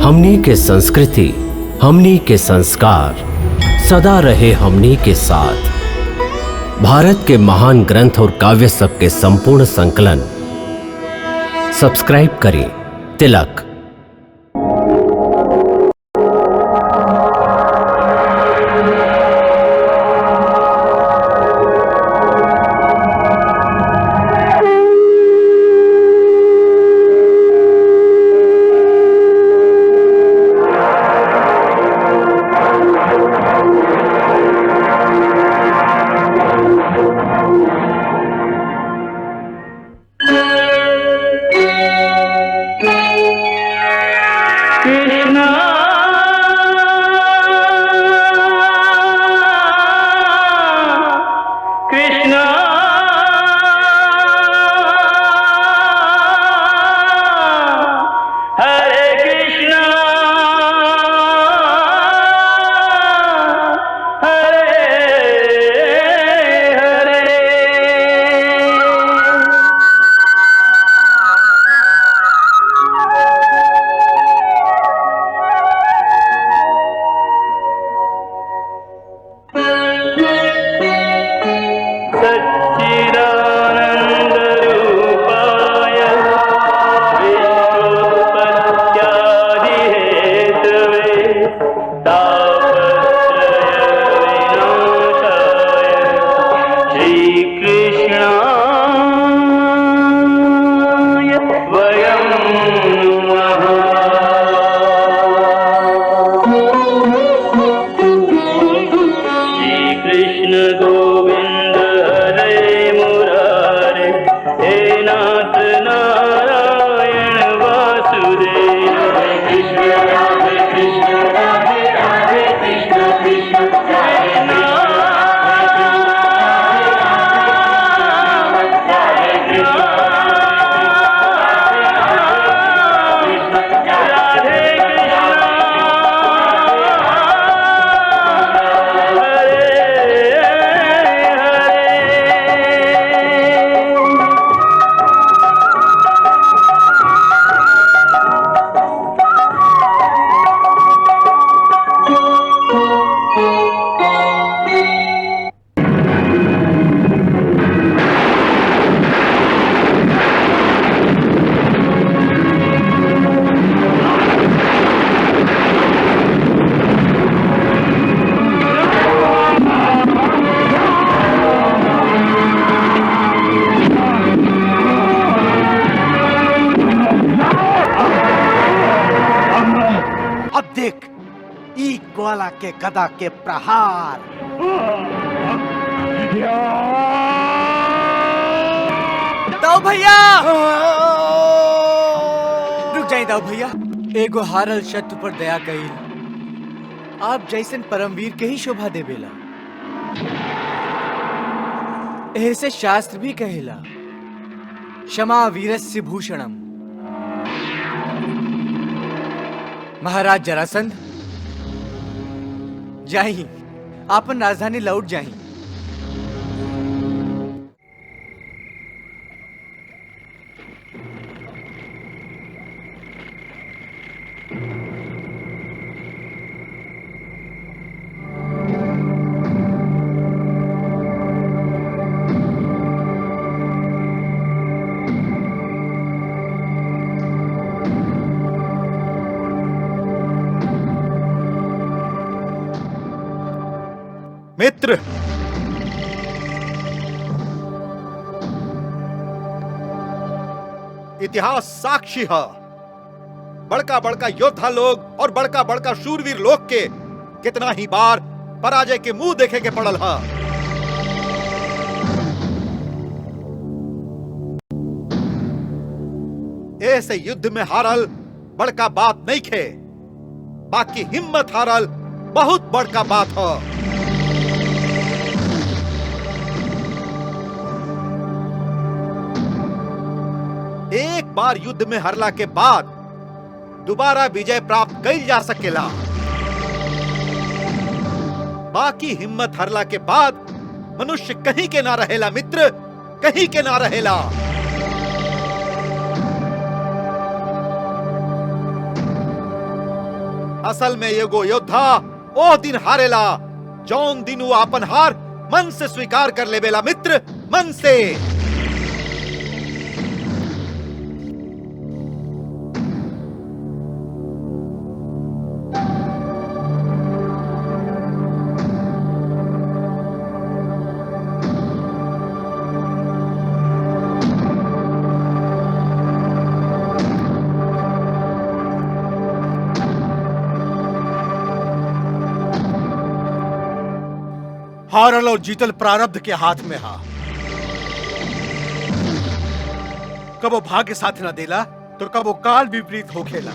हमनी के संस्कृति, हमनी के संस्कार सदा रहे हमनी के साथ। भारत के महान ग्रंथ और काव्य सब के संपूर्ण संकलन सब्सक्राइब करें तिलक। ग्वाला के गदा के प्रहार। दाऊ भैया रुक जाए। दाऊ भैया एगो हारल शत्रु पर दया कईल आप जैसन परमवीर के ही शोभा देवेला। ऐसे शास्त्र भी कहेला क्षमा वीरस्य भूषणम। महाराज जरासंध जाही आपन राजधानी लौट जाही। मित्र, इतिहास साक्षी है। बड़का बड़का योद्धा लोग और बड़का बड़का शूरवीर लोग के कितना ही बार पराजय के मुंह देखे के पड़ल है। ऐसे युद्ध में हारल बड़का बात नहीं खे, बाकी हिम्मत हारल बहुत बड़का बात है। एक बार युद्ध में हारला के बाद दोबारा विजय प्राप्त कईल जा सकेला, बाकी हिम्मत हारला के बाद मनुष्य कहीं के ना रहेला मित्र, कहीं के ना रहेला। असल में एगो योद्धा ओ दिन हारेला जौन दिन वो अपन हार मन से स्वीकार कर लेवेला मित्र, मन से। हारल और जीतल प्रारब्ध के हाथ में हा। कबो भाग्य साथ न देला तो कबो काल विपरीत होखेला।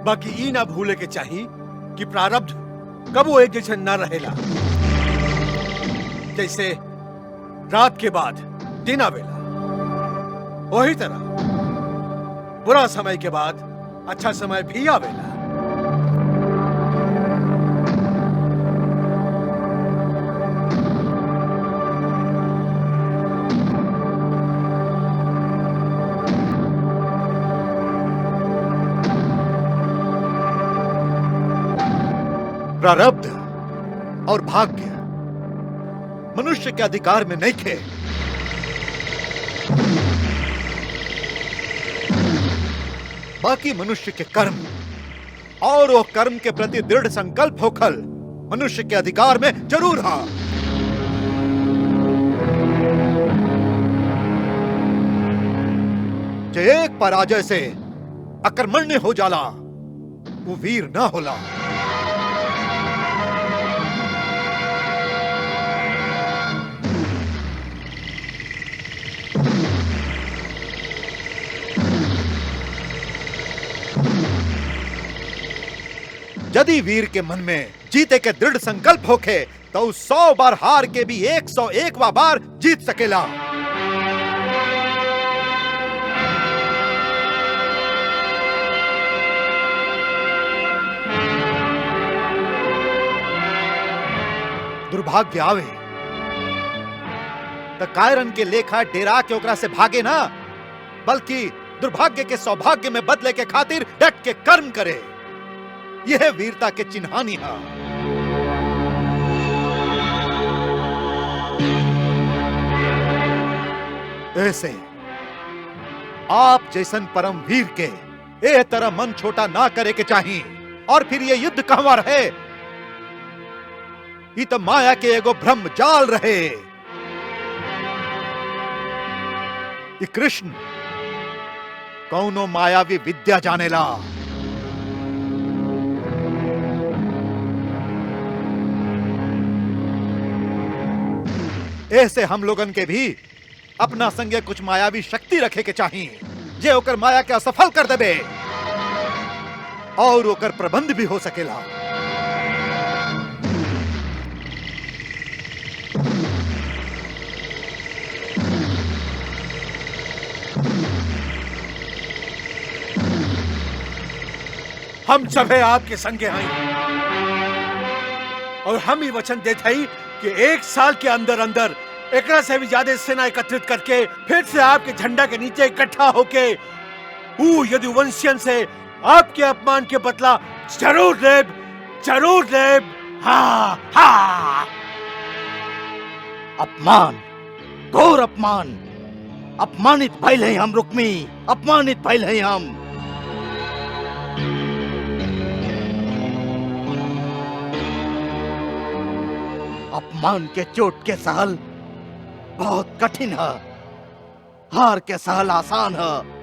बाकी ई ना भूले के चाहिए कि प्रारब्ध कबो एक जैसे न रहेला। जैसे रात के बाद दिन आवेला, वही तरह बुरा समय के बाद अच्छा समय भी आवेला। प्रारब्ध और भाग्य मनुष्य के अधिकार में नहीं थे। बाकी मनुष्य के कर्म और वो कर्म के प्रति दृढ़ संकल्प होखल मनुष्य के अधिकार में जरूर हा। जो एक पराजय से अकर्मण्य हो जाला वो वीर ना होला। यदि वीर के मन में जीते के दृढ़ संकल्प होखे तो 100 बार हार के भी 101वां बार जीत सकेला। दुर्भाग्य आवे तो कायरन के लेखा डेरा के ओकरा से भागे ना, बल्कि दुर्भाग्य के सौभाग्य में बदले के खातिर डट के कर्म करे। यह वीरता के चिन्हानी है। ऐसे आप जैसन परम वीर के ए तरह मन छोटा ना करे के चाहिए। और फिर ये युद्ध कहवा रहे, ये तो माया के एगो भ्रम जाल रहे। ये कृष्ण कौनो मायावी विद्या जानेला। ऐसे हम लोगन के भी अपना संगे कुछ मायावी शक्ति रखे के चाहिए जे ओकर माया के असफल कर देबे और ओकर प्रबंध भी हो सकेला। हम सभे आपके संगे हैं और हम ही वचन देते हैं कि 1 साल के अंदर अंदर एकरा से भी ज्यादा सेना एकत्रित करके फिर से आपके झंडा के नीचे इकट्ठा होके यदुवंशियन से आपके अपमान के बदला जरूर लेब, जरूर लेब। हाँ हाँ। अपमान, घोर अपमान। अपमानित भइल हैं हम रुक्मी, अपमानित भइल हैं हम। अपमान के चोट के सहल बहुत कठिन है, हार के सहल आसान है,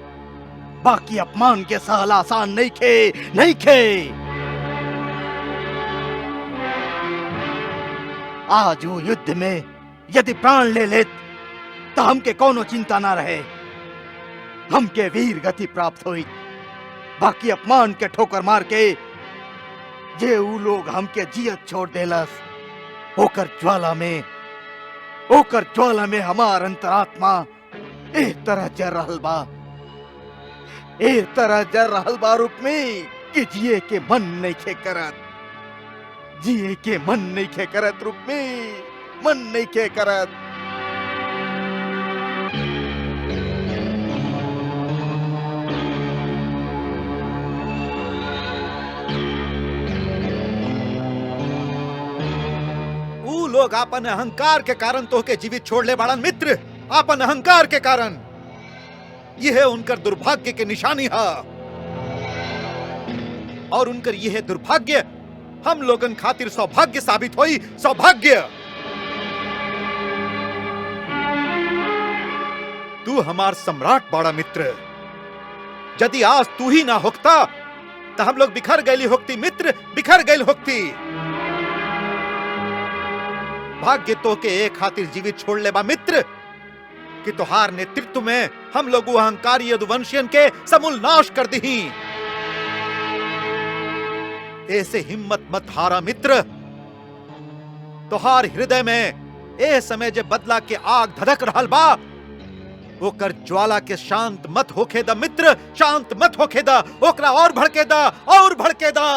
बाकी अपमान के सहल आसान नहीं खे, नहीं खे। आज वो युद्ध में यदि प्राण ले लेत तो हमके कोनो चिंता ना रहे, हमके वीर गति प्राप्त हुई। बाकी अपमान के ठोकर मार के जे ऊ लोग हमके जियत छोड़ देलस, ओकर ज्वाला में हमार अंतरात्मा एक तरह जर रहल बा, एक तरह जर रहल बा रुक्मी कि जिए के मन नहीं खे करत, जिए के मन नहीं खे करत रुक्मी, मन नहीं खे करत। ऊ लोग आपन अहंकार के कारण तोहके जीवित छोड़ ले बाड़न मित्र, आपन अहंकार के कारण। यह है उनकर दुर्भाग्य के निशानी है, और उनकर यह दुर्भाग्य हम लोगन खातिर सौभाग्य साबित होई। सौभाग्य। तू हमार सम्राट बाड़ा मित्र। यदि आज तू ही ना होकता तो हम लोग बिखर गईली होकती मित्र, बिखर गईल होकती। भाग्य तो के एक खातिर जीवित छोड़ ले बा मित्र कि तोहार नेतृत्व में हम लोग अहंकारी यदुवंशियन के समूल नाश कर दी। ऐसे हिम्मत मत हारा मित्र। तोहार हृदय में ए समय जे बदला के आग धधक रहल बा, ओकर ज्वाला के शांत मत होखे दा मित्र, शांत मत होखे दा, ओकरा और भड़के दा, और भड़के दा।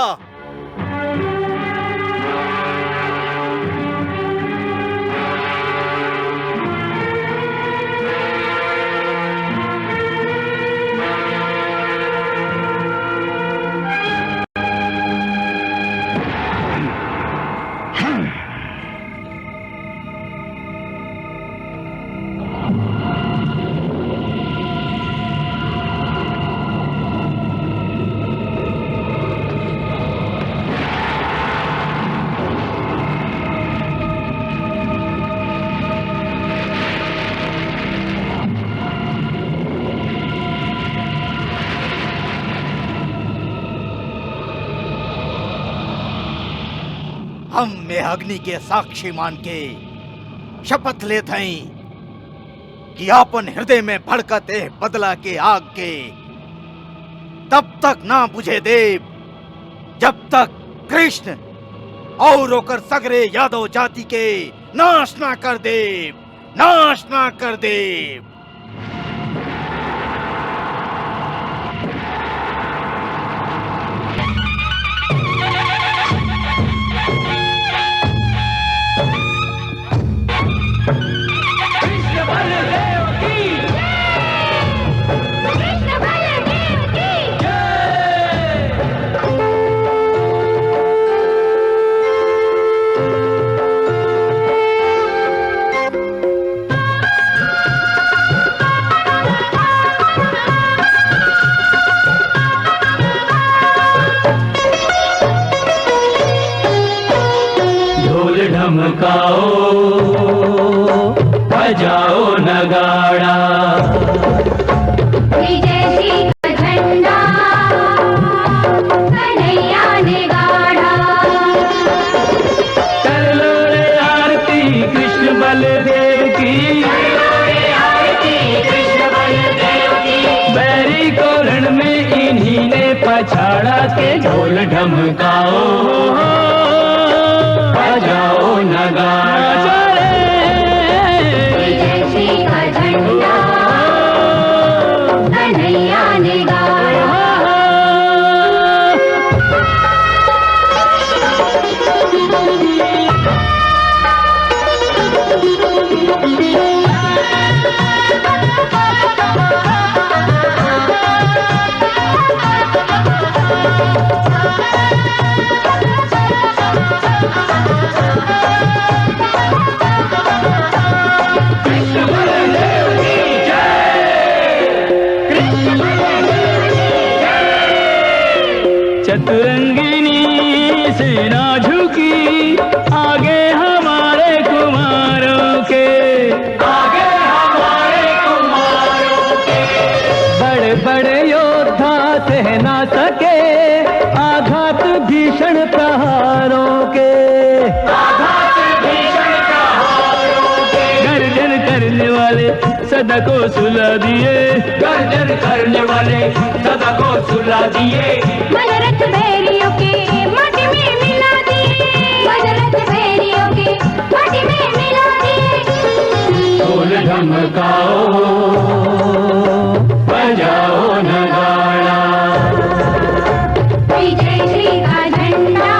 हम में अग्नि के साक्षी मान के शपथ लेते हैं कि आपन हृदय में भड़कत है बदला के आग के तब तक ना बुझे देव जब तक कृष्ण और होकर सगरे यादव जाति के नाश ना कर देव, नाश ना कर देव। धमकाओ बजाओ नगाड़ा, विजय श्री का झंडा कन्हैया ने गाड़ा। कर लो रे आरती कृष्ण बलदेव की, आरती कृष्ण बलदेव की। बैरी को रण में इन्हीं ने पछाड़ा के ढोल ढमकाओ बजाओ नगाड़ा। विजय श्री का झंडा कन्हैया ने गाड़ा। चतुरंगिनी सेना झुकी आगे हमारे कुमारों के, आगे हमारे कुमारों के। बड़े बड़े योद्धा सह ना सके आघात भीषण प्रहारों के, आघात भीषण प्रहारों के। गर्जन करने वाले सदा को सुला दिए, गर्जन करने वाले सदा को सुला दिए। मनरथ बैरियों के माटी में मिला दिए, मनरथ बैरियों के माटी में मिला दिए। ढोल ढमकाओ बजाओ नगाड़ा, विजय श्री का झंडा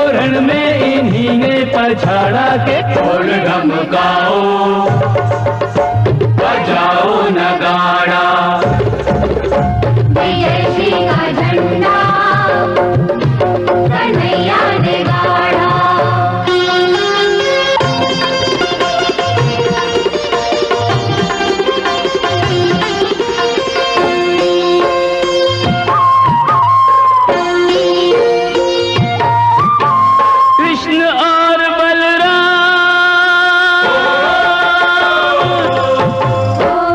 रण में इन्हीं ने पछाड़ा के ढोल ढमकाओ बजाओ नगाड़ा। विजयश्री का झंडा कन्हैया ने गाड़ा। कृष्ण और बलराम,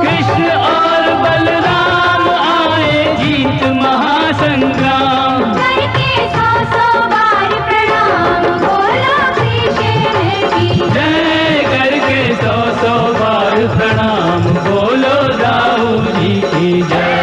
कृष्ण और बलराम आए जीत महासंग्राम। करके 100 बार प्रणाम बोलो कृष्ण की जय करके 100 बार प्रणाम बोलो दाऊ जी की जय।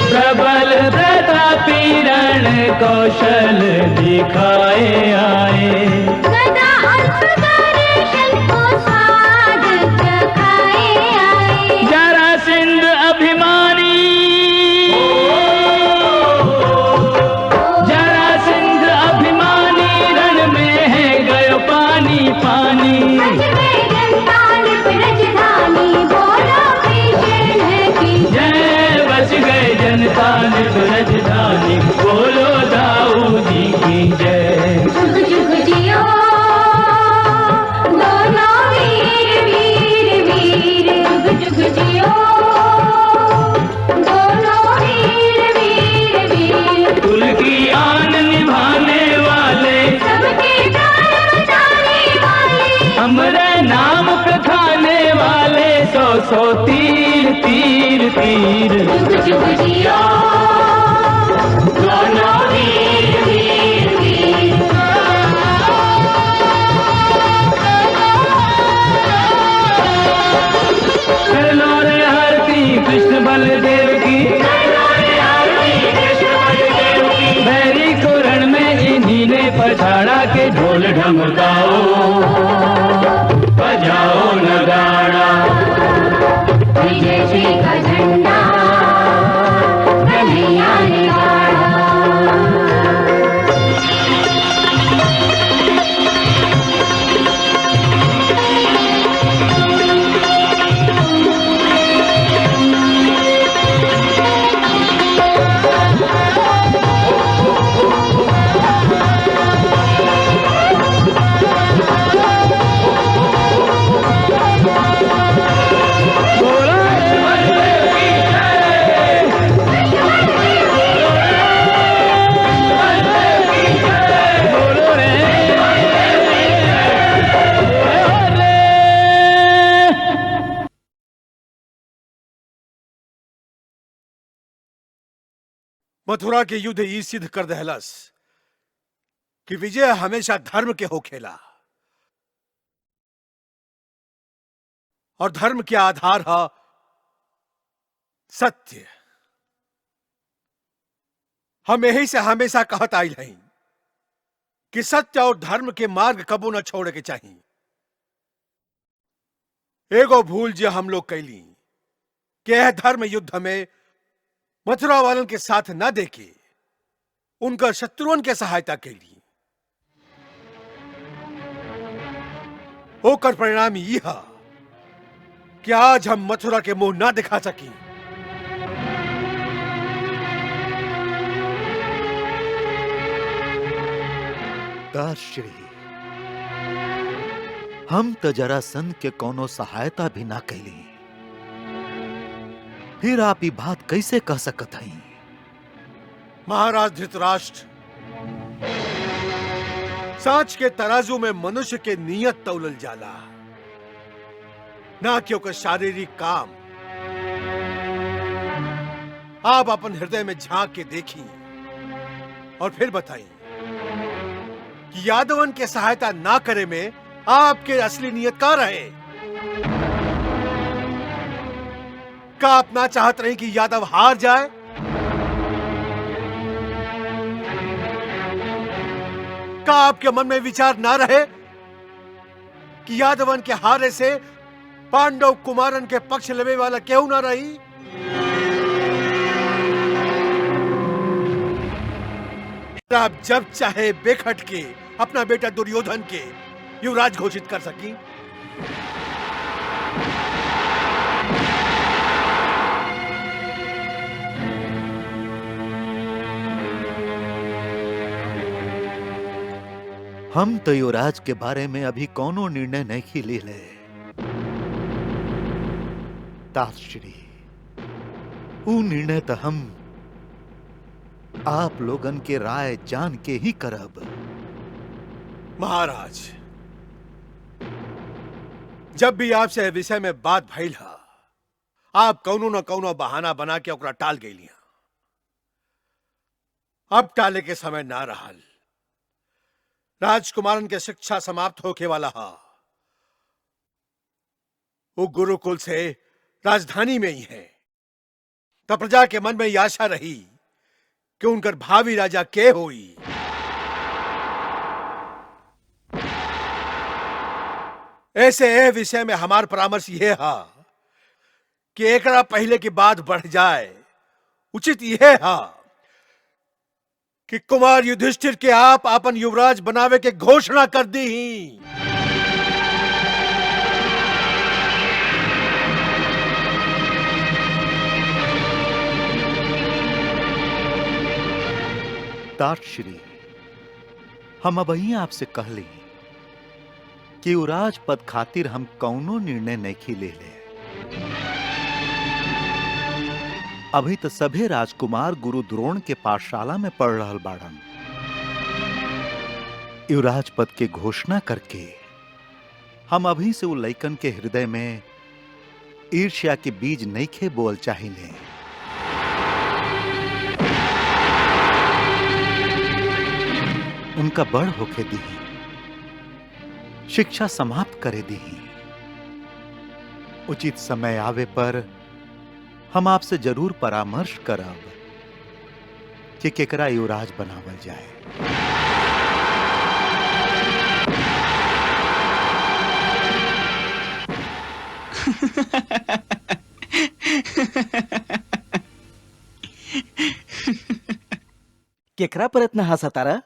प्रबल प्रतापी रण कौशल दिखाए आए। गदा अंतदर्शन को स्वाद चखाए आए। जरासंध अभिमानी, जरासंध अभिमानी रण में है गयो पानी पानी। बच गए जनता निप राजधानी बोलो कृष्ण की जय बच गए जनता निप राजधानी बोलो दाऊ जी की जय। जुग जुग जियो दोनों वीर वीर वीर। जुग जुग जियो दोनों वीर वीर वीर। कुल की आन निभाने वाले सबके प्राण बचाने वाले हमरे नाम पे खाने वाले 100 तीर तीर तीर। जुग जुग जियो दोनों वीर वीर वीर। कर लो रे आरती कृष्ण बलदेव की, भैरी को रण में इन्हीं ने पछाड़ा के ढोल ढमकाओ बजाओ नगाड़ा। विजयश्री का झंडा कन्हैया ने गाड़ा। मथुरा के युद्ध ई सिद्ध कर दहलस कि विजय हमेशा धर्म के हो खेला और धर्म के आधार है सत्य। हम यही से हमेशा कहत आइल हई कि सत्य और धर्म के मार्ग कबो न छोड़े के चाहिए। एगो भूल जो हम लोग कैली कि यह धर्म युद्ध में मथुरा वालन के साथ न देके उनका शत्रुओं के सहायता कैली। ओकर परिणाम यह कि आज हम मथुरा के मुंह ना दिखा सकी। दासश्री, हम तो जरासंध के कोनो सहायता भी ना कैली, फिर आप ये बात कैसे कह सकत हई? महाराज धृतराष्ट्र, सांच के तराजू में मनुष्य के नियत तौलल जाला, ना कि ओकर शारीरिक काम। आप अपन हृदय में झांक के देखी और फिर बताई कि यादवन के सहायता ना करे में आपके असली नियत का रहे। का अपना चाहत रही कि यादव हार जाए का आपके मन में विचार ना रहे कि यादवन के हारे से पांडव कुमारन के पक्ष लेवे वाला क्यों ना रही? आप जब चाहे बेखट के अपना बेटा दुर्योधन के युवराज घोषित कर सकी। हम तो युवराज के बारे में अभी कोनो निर्णय नहीं ले ले। ताश्री, वो निर्णय तो हम आप लोगन के राय जान के ही करब। महाराज, जब भी आपसे विषय में बात भइल हा, आप कौनो न कौनो बहाना बना के ओकरा टाल गईलिया। अब टाले के समय ना रहल। राजकुमारन के शिक्षा समाप्त होके वाला हा। वो गुरुकुल से राजधानी में ही है। तब प्रजा के मन में यह आशा रही कि उनकर भावी राजा के होई। ऐसे ए विषय में हमार परामर्श यह हा कि एकरा पहले की बात बढ़ जाए, उचित यह हा कि कुमार युधिष्ठिर के आप अपन युवराज बनावे के घोषणा कर दी ही। ताश्री, हम अब ही आपसे कहली कि युवराज पद खातिर हम कौनो निर्णय नहीं ले ले। अभी तो सभे राजकुमार गुरु द्रोण के पाठशाला में पढ़ रहल बाड़न। युवराज पद के घोषणा करके हम अभी से वो लइकन के हृदय में ईर्ष्या के बीज नहीं खे बोल चाहिए। उनका बड़ होके दी, शिक्षा समाप्त करे दी। उचित समय आवे पर हम आपसे जरूर परामर्श करब कि केकरा युवराज बनावल जाए। केकरा पर इतना हंसा तारा?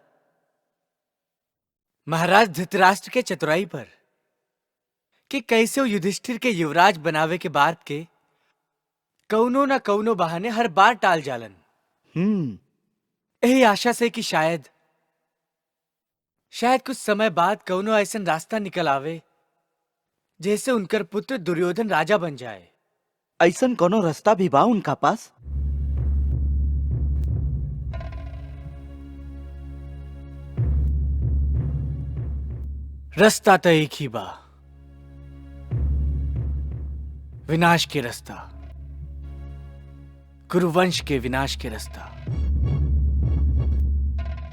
महाराज धृतराष्ट्र के चतुराई पर कि कैसे वो युधिष्ठिर के युवराज बनावे के बाद के कौनो न कौनो बहाने हर बार टाल जालन। यही आशा से कि शायद कुछ समय बाद कौनो ऐसा रास्ता निकल आवे जैसे उनकर पुत्र दुर्योधन राजा बन जाए। ऐसा कोनो रास्ता भी बा उनका पास? रास्ता तो एक ही बा, विनाश के रास्ता, कुरुवंश के विनाश के रास्ता।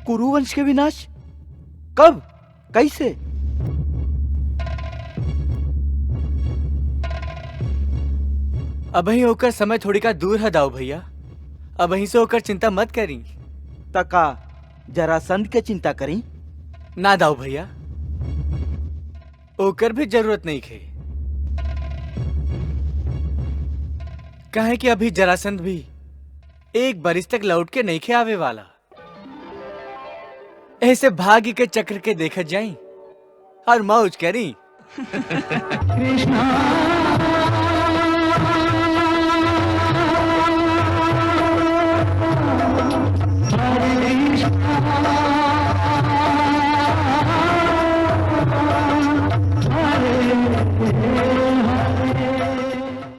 कुरुवंश के विनाश? कब? कैसे? अब ही होकर समय थोड़ी का दूर है दाऊ भैया। अब ही से होकर चिंता मत करी। तका जरासंध के चिंता करी? ना दाऊ भैया, ओकर भी जरूरत नहीं खे। कहे कि अभी जरासंध भी एक बरिस तक लौट के नहीं खे आवे वाला। ऐसे भाग्य के चक्र के देखत जाई और मौज करी। कृष्णा